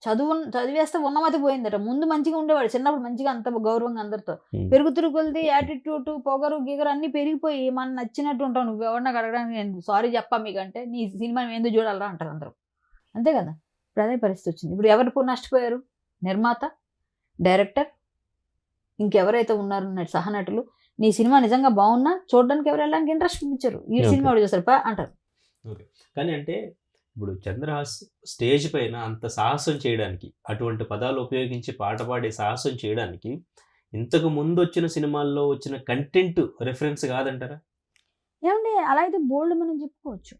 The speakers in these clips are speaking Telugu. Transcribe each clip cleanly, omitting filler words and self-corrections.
చదివేస్తే ఉన్నమతి పోయిందట. ముందు మంచిగా ఉండేవాడు. చిన్నప్పుడు మంచిగా అంత గౌరవంగా అందరితో. ఉమ్, పెరుగుతురు కొలిది యాటిట్యూడ్, పొగరు, గిగరు అన్నీ పెరిగిపోయి మనం నచ్చినట్టు ఉంటావు. నువ్వెవరిని అడగడానికి నేను సారీ చెప్పా మీకంటే నీ సినిమా మేము ఎందుకు చూడాలరా అంటారు అందరూ. అంతే కదా! ఇప్పుడు అదే పరిస్థితి వచ్చింది. ఇప్పుడు ఎవరు నష్టపోయారు? నిర్మాత, డైరెక్టర్, ఇంకెవరైతే ఉన్నారు సహనటులు. నీ సినిమా నిజంగా బాగున్నా చూడడానికి ఎవరు వెళ్ళడానికి ఇంట్రెస్ట్ చూపించరు. ఈ సినిమా ఓకే ఎవరు చూస్తారు పా అంటారు. ఓకే కానీ అంటే ఇప్పుడు చంద్రహాస్ స్టేజ్ పైన అంత సాహసం చేయడానికి, అటువంటి పదాలు ఉపయోగించి పాట పాడే సాహసం చేయడానికి ఇంతకు ముందు వచ్చిన సినిమాల్లో వచ్చిన కంటెంట్ రిఫరెన్స్ కాదంటారా? ఏమండి అలా అయితే బోల్డ్ మనం చెప్పుకోవచ్చు.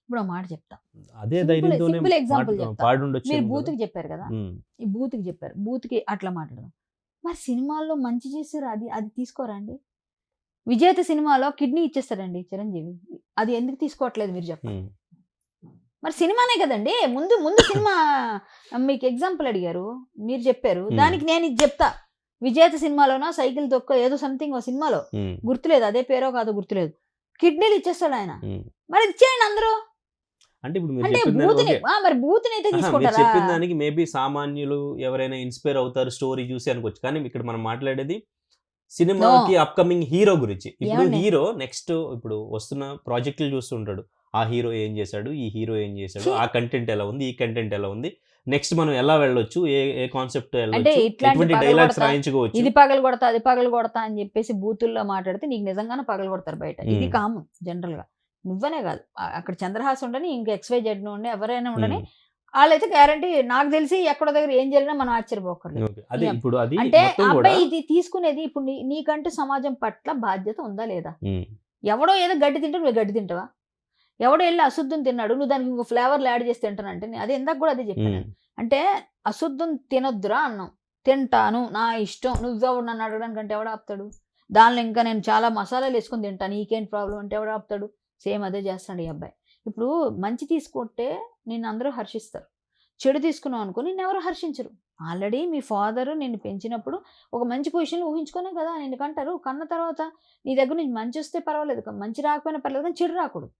ఇప్పుడు ఒక మాట చెప్తా. అదే సింపుల్ ధైర్యంతోనే సింపుల్ ఎగ్జాంపుల్ చెప్తా. పాడుండొచ్చు మీరు కదా. బూతుకి చెప్పారు కదా! ఈ బూతుకి చెప్పారు. బూతుకి అట్లా మాట్లాడదాం. మరి సినిమాల్లో మంచి చేసారు అది అది తీసుకోరా అండి? విజేత సినిమాలో కిడ్నీ ఇచ్చేస్తాడండి చిరంజీవి. అది ఎందుకు తీసుకోవట్లేదు మీరు చెప్పండి. మరి సినిమానే కదండీ! ముందు ముందు సినిమా మీకు ఎగ్జాంపుల్ అడిగారు. మీరు చెప్పారు. దానికి నేను ఇది చెప్తా. విజేత సినిమాలోనో సైకిల్ తొక్కో ఏదో సంథింగ్ ఓ సినిమాలో గుర్తులేదు. అదే పేరో కాదో గుర్తులేదు. కిడ్నీలు ఇచ్చేస్తాడు ఆయన. మరి ఇచ్చేయండి అందరూ. అంటే ఇప్పుడు మీరు అంటే చెప్పిన బూతుని ఓకే మరి బూతుని అయితే మీరు తీసుకుంటారా? చెప్పిన దానికి మేబీ సామాన్యులు ఎవరైనా ఇన్స్పైర్ అవుతారు స్టోరీ చూసి అనుకోవచ్చు. కానీ ఇక్కడ మనం మాట్లాడేది నో. సినిమాకి అప్కమింగ్ హీరో గురించి. ఇప్పుడు ఏమండి? హీరో నెక్స్ట్ ఇప్పుడు వస్తున్న ప్రాజెక్టులు చూస్తుంటాడు. ఆ హీరో ఏం చేశాడు, ఈ హీరో ఏం చేశాడు, ఛీ! ఆ కంటెంట్ ఎలా ఉంది, ఈ కంటెంట్ ఎలా ఉంది, నెక్స్ట్ మనం ఎలా వెళ్ళొచ్చు, ఏ ఏ కాన్సెప్ట్ అంటే వెళ్ళొచ్చు, ఇట్లాంటి ఎటువంటి పగలు డైలాగ్స్ కొడతా, రాయించుకోవచ్చు. ఇది పగలు కొడతా, అది పగలు కొడతా అని చెప్పేసి బూతుల్లో మాట్లాడితే నీకు నిజంగానే పగలు కొడతారు బయట. ఇది కామన్ జనరల్‌గా. నువ్వనే కాదు. అక్కడ చంద్రహాస్ ఉండని, ఇంక XYZ ఉండి ఎవరైనా ఉండని ఆళ్ళైతే గ్యారంటీ నాకు తెలిసి ఎక్కడో దగ్గర ఏం జరిగినా మనం ఆశ్చర్యపోక్కర్లేదు. ఓకే. అదే ఇప్పుడు అది అంటే మొత్తం కూడా అబ్బాయి ఇది తీసుకునేది ఇప్పుడు నీకంటూ సమాజం పట్ల బాధ్యత ఉందా లేదా? ఎవడో ఏదో గడ్డి తింటే నువ్వు గడ్డి తింటావా? ఎవడో ఎళ్లి అశుద్ధం తిన్నాడు. నువ్వు దానికి ఇంకో ఫ్లేవర్‌లు యాడ్ చేసి తింటానంటే అది ఇందాక కూడా అదే చెప్పాను. అంటే అశుద్ధం తినొద్దురా అన్నాం. తింటాను. నా ఇష్టం. నువ్వెవడు నన్ను అడగడానికంటే ఎవడు ఆపుతాడు? దానిలో ఇంకా నేను చాలా మసాలాలు యేసుకొని తింటా. నీకేంటి ప్రాబ్లమ్ అంటే ఎవడు ఆపుతాడు? సేమ్ అదే చేస్తాడు ఈ అబ్బాయి. ఇప్పుడు మంచి తీసుకుంటే నిన్నందరూ హర్షిస్తారు. చెడు తీసుకున్నావు అనుకో నిన్నెవరు హర్షించరు. ఆల్రెడీ మీ ఫాదరు నిన్ను పెంచినప్పుడు ఒక మంచి పొజిషన్‌లో ఊహించుకునే కదా నిన్ను కంటారు. కన్న తర్వాత నీ దగ్గర నుంచి మంచొస్తే పర్వాలేదు. మంచి రాకపోయినా పర్లేదు కానీ చెడు రాకూడదు.